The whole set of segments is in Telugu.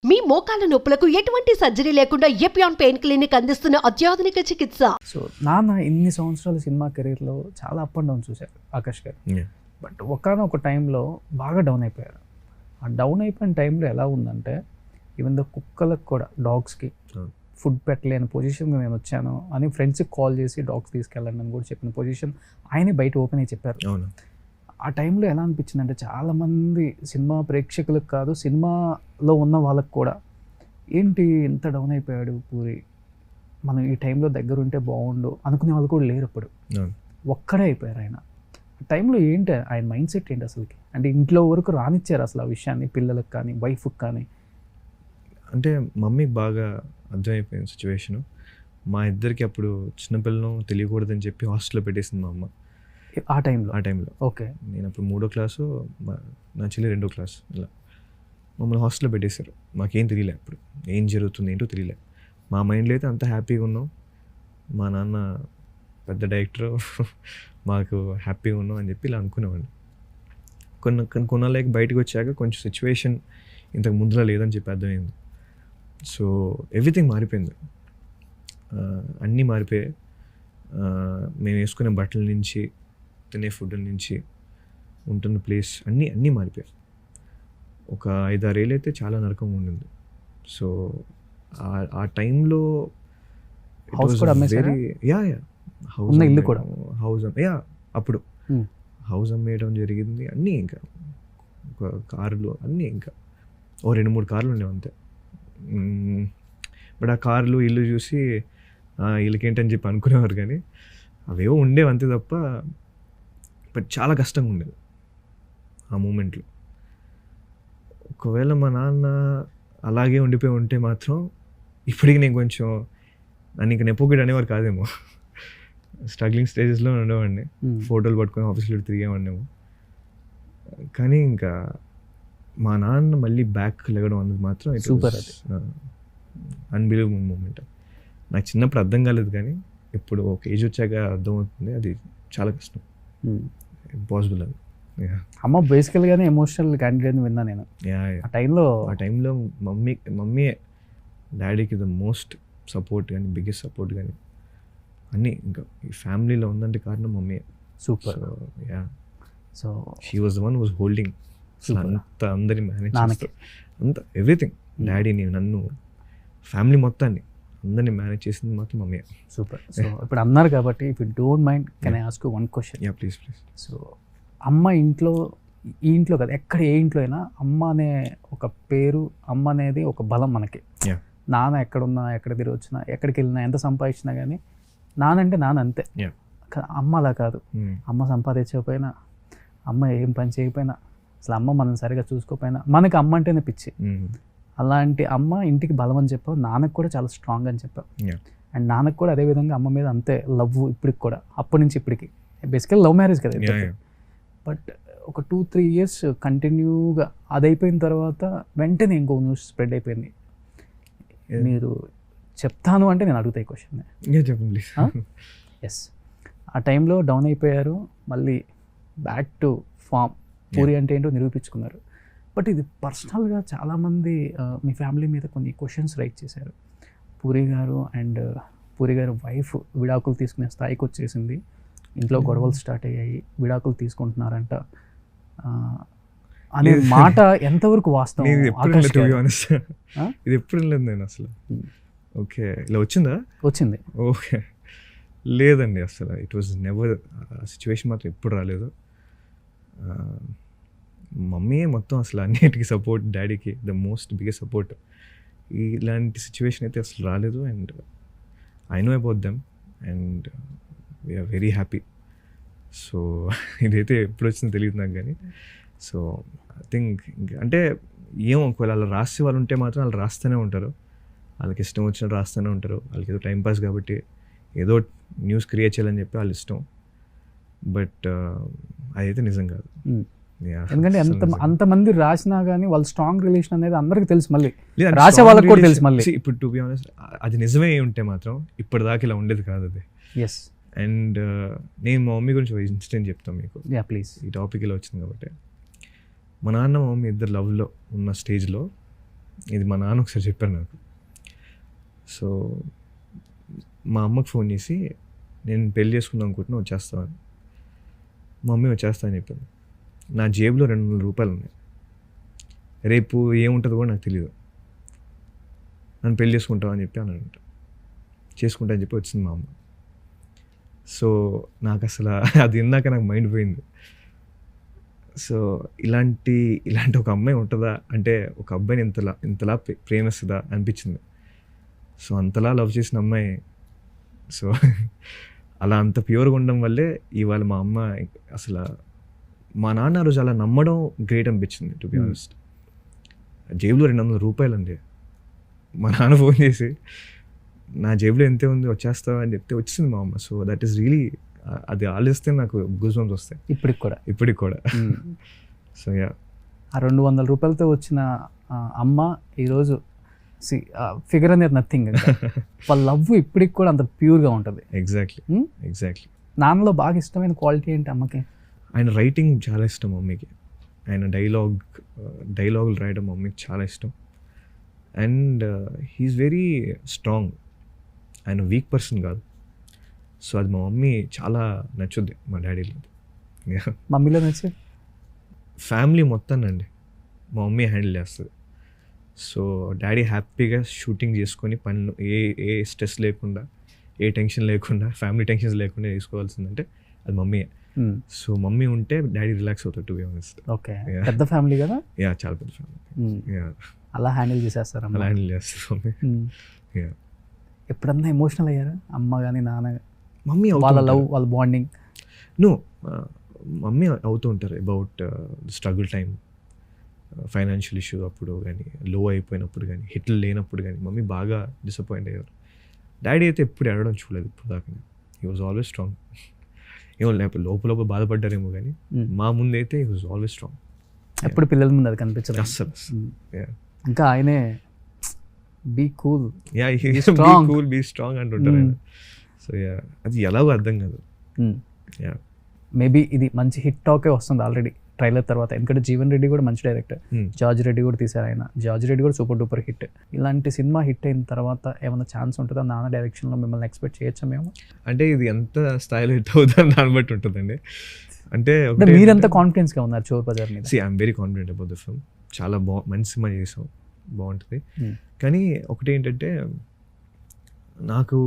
మీ మోకాల నొప్పులకు ఎటువంటి సర్జరీ లేకుండా ఎపియాన్ పెయిన్ క్లినిక్ అందిస్తున్న అత్యాధునిక చికిత్స. సో నాన్న ఇన్ని సంవత్సరాల సినిమా కెరీర్లో చాలా అప్ అండ్ డౌన్ చూశారు ఆకాష్ గారు. బట్ ఒకనొక టైంలో బాగా డౌన్ అయిపోయారు. ఆ డౌన్ అయిపోయిన టైంలో ఎలా ఉందంటే ఈవెన్ ద కుక్కలకు కూడా డాగ్స్కి ఫుడ్ పెట్టలేని పొజిషన్కి నేను వచ్చాను అని ఫ్రెండ్స్కి కాల్ చేసి డాగ్స్ తీసుకెళ్ళండి అని కూడా చెప్పిన పొజిషన్ ఆయనే బయట ఓపెన్ అయ్యి చెప్పారు. ఆ టైంలో ఎలా అనిపించిందంటే చాలామంది సినిమా ప్రేక్షకులకు కాదు సినిమాలో ఉన్న వాళ్ళకు కూడా ఏంటి ఇంత డౌన్ అయిపోయాడు పూరి, మనం ఈ టైంలో దగ్గర ఉంటే బాగుండు అనుకునే వాళ్ళు కూడా లేరు. అప్పుడు ఒక్కడే అయిపోయారు ఆయన. ఆ టైంలో ఏంటి ఆయన మైండ్ సెట్ ఏంటి అసలుకి? అంటే ఇంట్లో వరకు రానిచ్చారు అసలు ఆ విషయాన్ని పిల్లలకు కానీ వైఫ్కి కానీ? అంటే మమ్మీకి బాగా అర్థమైపోయింది సిచ్యువేషను. మా ఇద్దరికి అప్పుడు చిన్నపిల్లను తెలియకూడదని చెప్పి హాస్టల్లో పెట్టేసింది మా అమ్మ. ఆ టైంలో ఓకే. నేను అప్పుడు 3వ క్లాసు, నా చెల్లి 2వ క్లాసు. ఇలా మమ్మల్ని హాస్టల్లో పెట్టేశారు. మాకేం తెలియలే అప్పుడు ఏం జరుగుతుంది ఏంటో తెలియలే. మా మైండ్లో అయితే అంత హ్యాపీగా ఉన్నాం. మా నాన్న పెద్ద డైరెక్టర్, మాకు హ్యాపీగా ఉన్నాం అని చెప్పి ఇలా అనుకునేవాడిని. కొన్నాళ్ళకి బయటకు వచ్చాక కొంచెం సిచ్యువేషన్ ఇంతకు ముందులా లేదని చెప్పి అర్థమైంది. సో ఎవ్రీథింగ్ మారిపోయింది, అన్నీ మారిపోయాయి. మేము వేసుకునే బట్టల నుంచి, తినే ఫుడ్ నుంచి, ఉంటున్న ప్లేస్ అన్నీ మారిపోయాయి. ఒక 5-6 ఏళ్ళు అయితే చాలా నరకంగా ఉండింది. సో ఆ టైంలో హౌస్ కూడా అమ్మేశారా? హౌస్ ఇల్లు కూడా అప్పుడు హౌస్ అమ్మేయడం జరిగింది. అన్నీ ఇంకా ఒక కార్లు అన్నీ ఇంకా 2-3 కార్లు ఉండేవి అంతే. బట్ ఆ కార్లు ఇల్లు చూసి వీళ్ళకేంటని చెప్పి అనుకునేవారు, కానీ అవేవో ఉండేవి అంతే తప్ప. బట్ చాలా కష్టంగా ఉండేది ఆ మూమెంట్లో. ఒకవేళ మా నాన్న అలాగే ఉండిపోయి ఉంటే మాత్రం ఇప్పటికి నేను కొంచెం నన్ను ఇంకా నెపోకిడ్ అనేవారు కాదేమో. స్ట్రగ్లింగ్ స్టేజెస్లో ఉండేవాడిని, ఫోటోలు పట్టుకొని ఆఫీస్లో తిరిగేవాడినేమో. కానీ ఇంకా మా నాన్న మళ్ళీ బ్యాక్ లెగడం అన్నది మాత్రం సూపర్, అన్బిలీవబుల్ మూమెంట్. నాకు చిన్నప్పుడు అర్థం కాలేదు, కానీ ఇప్పుడు ఒక ఏజ్ వచ్చాక అర్థమవుతుంది. అది చాలా కష్టం, ఇంపాసిబుల్ అది. అమ్మ బేసికల్గానే ఎమోషనల్ క్యాండిడేట్ విన్నా నేను. ఆ టైంలో మమ్మీయే డాడీకి ద మోస్ట్ సపోర్ట్ కానీ బిగ్గెస్ట్ సపోర్ట్ కానీ అన్నీ. ఇంకా ఈ ఫ్యామిలీలో ఉందంటే కారణం మమ్మీయే. Super. So she was the one was holding అంత అందరినీ మేనేజ్ చేస్తారు, అంత ఎవ్రీథింగ్. డాడీని, నన్ను, ఫ్యామిలీ మొత్తాన్ని అందరినీ మేనేజ్ చేసింది మాత్రం మమ్మీ. సూపర్. సో ఇప్పుడు అన్నారు కాబట్టి if you don't mind can I ask you one question? Please. So అమ్మ ఇంట్లో, ఈ ఇంట్లో కదా ఎక్కడ ఏ ఇంట్లో అయినా అమ్మ అనే ఒక పేరు, అమ్మ అనేది ఒక బలం మనకి. నాన్న ఎక్కడున్నా, ఎక్కడ తిరిగి వచ్చినా, ఎక్కడికి వెళ్ళినా, ఎంత సంపాదించినా కానీ నాన్న అంటే నాన్న అంతే. అమ్మ అలా కాదు. అమ్మ సంపాదించకపోయినా, అమ్మ ఏం పని చేయకపోయినా, అసలు అమ్మ మనం సరిగా చూసుకోకపోయినా మనకి అమ్మ అంటేనే పిచ్చి. అలాంటి అమ్మ ఇంటికి బలం అని చెప్పావు, నాన్నకు కూడా చాలా స్ట్రాంగ్ అని చెప్పావు. అండ్ నాన్నకు కూడా అదేవిధంగా అమ్మ మీద అంతే లవ్ ఇప్పటికి కూడా, అప్పటి నుంచి ఇప్పటికి. బేసికల్ లవ్ మ్యారేజ్ కదా. బట్ ఒక 2-3 years కంటిన్యూగా అది అయిపోయిన తర్వాత వెంటనే ఇంకో న్యూస్ స్ప్రెడ్ అయిపోయింది. మీరు చెప్తాను అంటే నేను అడుగుతాయి క్వశ్చన్. ఎస్, ఆ టైంలో డౌన్ అయిపోయారు, మళ్ళీ బ్యాక్ టు ఫామ్. పూరి అంటే ఏంటో నిరూపించుకున్నారు. బట్ ఇది పర్సనల్గా చాలామంది మీ ఫ్యామిలీ మీద కొన్ని క్వశ్చన్స్ రైట్ చేశారు. పూరి గారు అండ్ పూరి గారు వైఫ్ విడాకులు తీసుకునే స్థాయికి వచ్చేసింది, ఇంట్లో గొడవలు స్టార్ట్ అయ్యాయి, విడాకులు తీసుకుంటున్నారంట అనే మాట ఎంతవరకు వాస్తవం? ఇది ఎప్పుడు లేదు నేను అసలు. ఓకే, ఇలా వచ్చింది. ఓకే, లేదండి అసలు. It was never. సిచ్యువేషన్ మాత్రం ఎప్పుడు రాలేదు. మమ్మీయే మొత్తం అసలు అన్నిటికీ సపోర్ట్, డాడీకి ద మోస్ట్ బిగ్గెస్ట్ సపోర్ట్. ఇలాంటి సిచ్యువేషన్ అయితే అసలు రాలేదు. And I know about them and we are very happy. So ఇదైతే ఎప్పుడు వచ్చిందో తెలియదు నాకు, కానీ సో ఐ థింక్ అంటే ఏమో ఒకవేళ అలా రాసే వాళ్ళు ఉంటే మాత్రం వాళ్ళు రాస్తూనే ఉంటారు, వాళ్ళకి ఇష్టం వచ్చినట్టు రాస్తూనే ఉంటారు. వాళ్ళకి ఏదో టైంపాస్ కాబట్టి ఏదో న్యూస్ క్రియేట్ చేయాలని చెప్పి వాళ్ళ ఇష్టం. బట్ అదైతే నిజం కాదు. ఎందుకంటే అంతమంది రాసినా కానీ వాళ్ళ స్ట్రాంగ్ రిలేషన్ అనేది అందరికి తెలుసు, మళ్ళీ రాసే వాళ్ళకి కూడా తెలుసు. మళ్ళీ ఇప్పుడు టు బి ఆనెస్ట్ అది నిజమే ఉంటే మాత్రం ఇప్పటిదాకా ఇలా ఉండేది కాదు అది. ఎస్. అండ్ నేను మా మమ్మీ గురించి ఒక ఇన్సిడెంట్ చెప్తాను మీకు. ప్లీజ్. ఈ టాపిక్ ఇలా వచ్చింది కాబట్టి, మా నాన్న మా మమ్మీ ఇద్దరు లవ్లో ఉన్న స్టేజ్లో ఇది మా నాన్న ఒకసారి చెప్పారు నాకు. సో మా అమ్మకి ఫోన్ చేసి నేను పెళ్లి చేసుకుందాం అనుకుంటున్నా, వచ్చేస్తామని. మా మమ్మీ వచ్చేస్తా అని చెప్పింది. నా జేబులో 200 రూపాయలు ఉన్నాయి. రేపు ఏముంటుందో కూడా నాకు తెలియదు. నన్ను పెళ్లి చేసుకుంటావు అని చెప్పి అనంట. చేసుకుంటా అని చెప్పి వచ్చింది మా అమ్మ. సో నాకు అసలు అది విన్నాక నాకు మైండ్ పోయింది. సో ఇలాంటి ఒక అమ్మాయి ఉంటుందా, అంటే ఒక అబ్బాయిని ఇంతలా ప్రేమిస్తుందా అనిపించింది. సో అంతలా లవ్ చేసిన అమ్మాయి, సో అలా అంత ప్యూర్గా ఉండడం వల్లే ఇవాళ మా అమ్మ అసలు మా నాన్న రోజు అలా నమ్మడం గ్రేట్ అనిపించింది టు బి ఆనెస్ట్. జేబులో 200 రూపాయలు అండి. మా నాన్న ఫోన్ చేసి నా జేబులో ఎంతే ఉంది వచ్చేస్తావా అని చెప్తే వచ్చింది మా అమ్మ. సో దట్ ఈస్ రియలీ, అది ఆలోచిస్తే నాకు గూస్ బంప్స్ వస్తాయి ఇప్పటికి కూడా. సో యా, ఆ 200 రూపాయలతో వచ్చిన అమ్మ ఈరోజు ఫిగర్ అనేది నథింగ్. వాళ్ళ లవ్ ఇప్పటికి కూడా అంత ప్యూర్గా ఉంటుంది. ఎగ్జాక్ట్లీ. నాన్నలో బాగా ఇష్టమైన క్వాలిటీ ఏంటి అమ్మకి? ఆయన రైటింగ్ చాలా ఇష్టం మమ్మీకి. ఆయన డైలాగులు రాయడం మమ్మీకి చాలా ఇష్టం. And he is very strong. ఆయన వీక్ పర్సన్ కాదు. సో అది మా మమ్మీ చాలా నచ్చుద్ది మా డాడీలో. మమ్మీలో నచ్చే ఫ్యామిలీ మొత్తానండి మా మమ్మీ హ్యాండిల్ చేస్తుంది. సో డాడీ హ్యాపీగా షూటింగ్ చేసుకొని పనులు ఏ స్ట్రెస్ లేకుండా, ఏ టెన్షన్ లేకుండా, ఫ్యామిలీ టెన్షన్స్ లేకుండా తీసుకోవాల్సిందంటే అది మమ్మీయే. సో మమ్మీ ఉంటే డాడీ రిలాక్స్ అవుతాడు టు బి ఆనెస్ట్. ఓకే, పెద్ద ఫ్యామిలీ కదా? యా, చాలా పెద్ద ఫ్యామిలీ. అలా హ్యాండిల్ చేసేస్తారు మమ్మీ. ఎప్పుడన్నా ఎమోషనల్ అయ్యారా అమ్మ కానీ నాన్న? మమ్మీ వాళ్ళ లవ్, వాళ్ళ బాండింగ్? మమ్మీ అవుతూ ఉంటారు about struggle time, financial issue అప్పుడు కానీ, లో అయిపోయినప్పుడు కానీ, హిట్లు లేనప్పుడు కానీ మమ్మీ బాగా డిసప్పాయింట్ అయ్యారు. డాడీ అయితే ఎప్పుడు ఎడడం చూడలేదు ఇప్పుడు దాకా. He was always strong. ఏమో లేకపోతే లోపల బాధపడ్డారేమో కానీ మా ముందు అయితే హీ వాజ్ ఆల్వేస్ స్ట్రాంగ్. ఎప్పుడు పిల్లల ముందు అది కనిపించదు అస్సలు. ఇంకా ఆయనే బీ కూల్, బీ స్ట్రాంగ్ అంటుంటారు ఆయన. సో యా, అది ఎలాగో అర్థం కాదు. మేబీ ఇది మంచి హిట్ టాకే వస్తుంది ఆల్రెడీ ట్రైలర్ తర్వాత. ఎందుకంటే జీవన్ రెడ్డి కూడా మంచి డైరెక్టర్, జార్జ్ రెడ్డి కూడా తీశారు ఆయన. జార్జ్ రెడ్డి కూడా సూపర్ డూపర్ హిట్. ఇలాంటి సినిమా హిట్ అయిన తర్వాత ఏమైనా ఛాన్స్ ఉంటుందా నాన్న డైరెక్షన్లో మిమ్మల్ని ఎక్స్పెక్ట్ చేయొచ్చా మేము? అంటే ఇది ఎంత స్థాయిలో హిట్ అవుతుందని దాన్ని బట్టి ఉంటుందండి. అంటే మీరెంత కాన్ఫిడెన్స్గా ఉన్నారు చోర్ బజార్ మీద? I'm very confident about the film. చాలా మంచి సినిమా చేసాం, బాగుంటుంది. కానీ ఒకటి ఏంటంటే, నాకు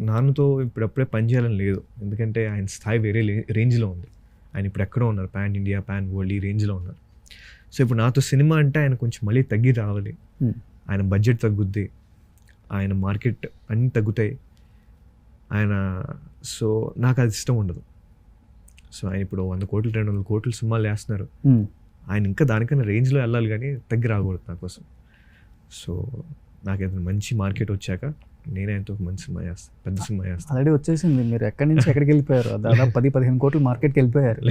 నాన్నతో ఇప్పుడప్పుడే పని చేయాలని లేదు. ఎందుకంటే ఆయన స్థాయి వేరే రేంజ్లో ఉంది. ఆయన ఇప్పుడు ఎక్కడో ఉన్నారు, పాన్ ఇండియా, పాన్ వరల్డ్, ఈ రేంజ్లో ఉన్నారు. సో ఇప్పుడు నాతో సినిమా అంటే ఆయన కొంచెం మళ్ళీ తగ్గి రావాలి. ఆయన బడ్జెట్ తగ్గుద్ది, ఆయన మార్కెట్ అన్నీ తగ్గుతాయి ఆయన. సో నాకు అది ఇష్టం ఉండదు. సో ఆయన ఇప్పుడు 100 కోట్లు 200 కోట్లు సినిమాలు వేస్తున్నారు. ఆయన ఇంకా దానికన్నా రేంజ్లో వెళ్ళాలి కానీ తగ్గి రాకూడదు నా కోసం. సో నాకు ఏదైనా మంచి మార్కెట్ వచ్చాక నేనే ఎంతో మంచి సినిమా చేస్తాను, పెద్ద సినిమా చేస్తాను. ఆల్రెడీ వచ్చేసింది, మీరు ఎక్కడి నుంచి ఎక్కడికి వెళ్ళిపోయారు? దాదాపు 10-15 కోట్లు మార్కెట్కి వెళ్ళిపోయారు.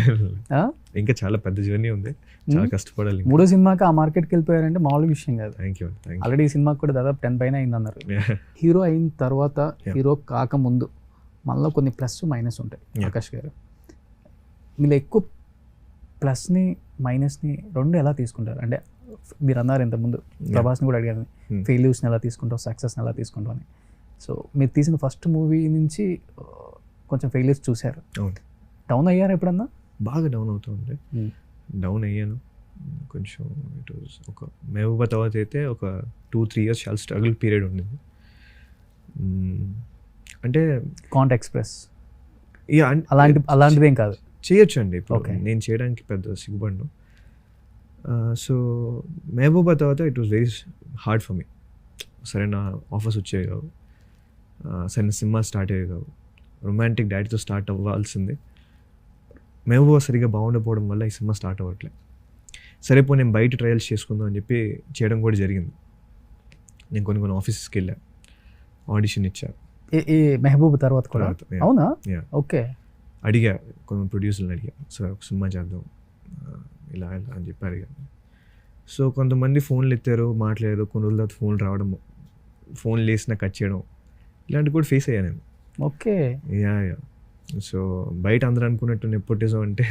ఇంకా చాలా పెద్ద జర్నీ ఉంది, చాలా కష్టపడాలి. 3వ సినిమాకి ఆ మార్కెట్కి వెళ్ళిపోయారంటే మామూలు విషయం కాదు. Thank you. ఆల్రెడీ ఈ సినిమాకి కూడా దాదాపు 10 పైన అయిందన్నారు. హీరో అయిన తర్వాత, హీరో కాకముందు మనలో కొన్ని ప్లస్ మైనస్ ఉంటాయి. ఆకాష్ గారు, మీరు ఎక్కువ ప్లస్ని మైనస్ని రెండు ఎలా తీసుకుంటారు? అంటే మీరు అన్నారు ఇంతకుముందు, ప్రభాస్ని కూడా అడిగాను, ఫెయిల్యూర్స్ని ఎలా తీసుకుంటావు, సక్సెస్ని ఎలా తీసుకుంటావు అని. సో మీరు తీసిన ఫస్ట్ మూవీ నుంచి కొంచెం ఫెయిల్యూర్స్ చూశారు. డౌన్ అయ్యారు ఎప్పుడన్నా? బాగా డౌన్ అవుతుంది. డౌన్ అయ్యాను కొంచెం. ఇట్ వాజ్ ఒక మహబూబా తర్వాత అయితే ఒక 2-3 years చాలా స్ట్రగుల్ పీరియడ్ ఉండింది. అంటే కాంట్ ఎక్స్ప్రెస్ అలాంటిదేం కాదు, చేయొచ్చు అండి. ఇప్పుడు నేను చేయడానికి పెద్ద సిగ్గుపడ్ను. సో మహబూబా తర్వాత it was very hard for me. సరైన ఆఫర్స్ వచ్చేవి కావు, సరైన సినిమా స్టార్ట్ అయ్యేవి కావు. రొమాంటిక్ డాడీతో స్టార్ట్ అవ్వాల్సిందే. మహబూబా సరిగ్గా బాగుండకపోవడం వల్ల ఈ సినిమా స్టార్ట్ అవ్వట్లేదు. సరే పో నేను బయట ట్రయల్స్ చేసుకుందాం అని చెప్పి చేయడం కూడా జరిగింది. నేను కొన్ని ఆఫీసెస్కి వెళ్ళా, ఆడిషన్ ఇచ్చా. ఈ మెహబూబ్ తర్వాత కూడా? అవునా? ఓకే. అడిగా కొన్ని ప్రొడ్యూసర్ని అడిగా, సార్ ఒక సినిమా చేద్దాం ఇలా అని చెప్పి అడిగాను. సో కొంతమంది ఫోన్లు ఎత్తారు, మాట్లాడారు. కొన్ని రోజుల తర్వాత ఫోన్ రావడం, ఫోన్లు వేసినా కట్ చేయడం, ఇలాంటివి కూడా ఫేస్ అయ్యాను నేను. ఓకే. యా. సో బయట అందరూ అనుకున్నట్టు నెపోటిజం అంటే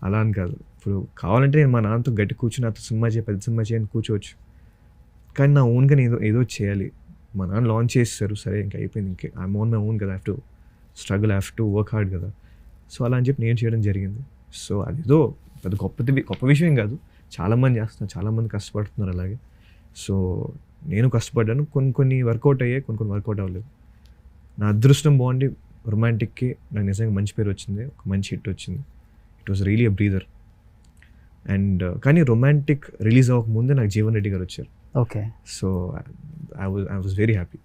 అలా అని కాదు. ఇప్పుడు కావాలంటే నేను మా నాన్నతో గట్టి కూర్చుని అతను సినిమా చేయి, పెద్ద సినిమా చేయని కూర్చోవచ్చు. కానీ నా ఓన్గా నేను ఏదో చేయాలి. మా నాన్న లాంచ్ చేస్తారు, సరే ఇంకా అయిపోయింది, ఇంకే ఐఎమ్ ఓన్ మై ఓన్ కదా, have to struggle, have to work hard కదా. సో అలా అని చెప్పి నేను చేయడం జరిగింది. సో అదేదో పెద్ద గొప్ప విషయం కాదు, చాలామంది చేస్తున్నారు, చాలామంది కష్టపడుతున్నారు అలాగే. సో నేను కష్టపడ్డాను, కొన్ని వర్కౌట్ అయ్యాయి, కొన్ని వర్కౌట్ అవ్వలేదు. నా అదృష్టం బాగుండి రొమాంటిక్కి నాకు నిజంగా మంచి పేరు వచ్చింది, ఒక మంచి హిట్ వచ్చింది. It was really a breather. And కానీ రొమాంటిక్ రిలీజ్ అవ్వకముందే నాకు జీవన్ రెడ్డి గారు వచ్చారు. Okay. So I was very happy.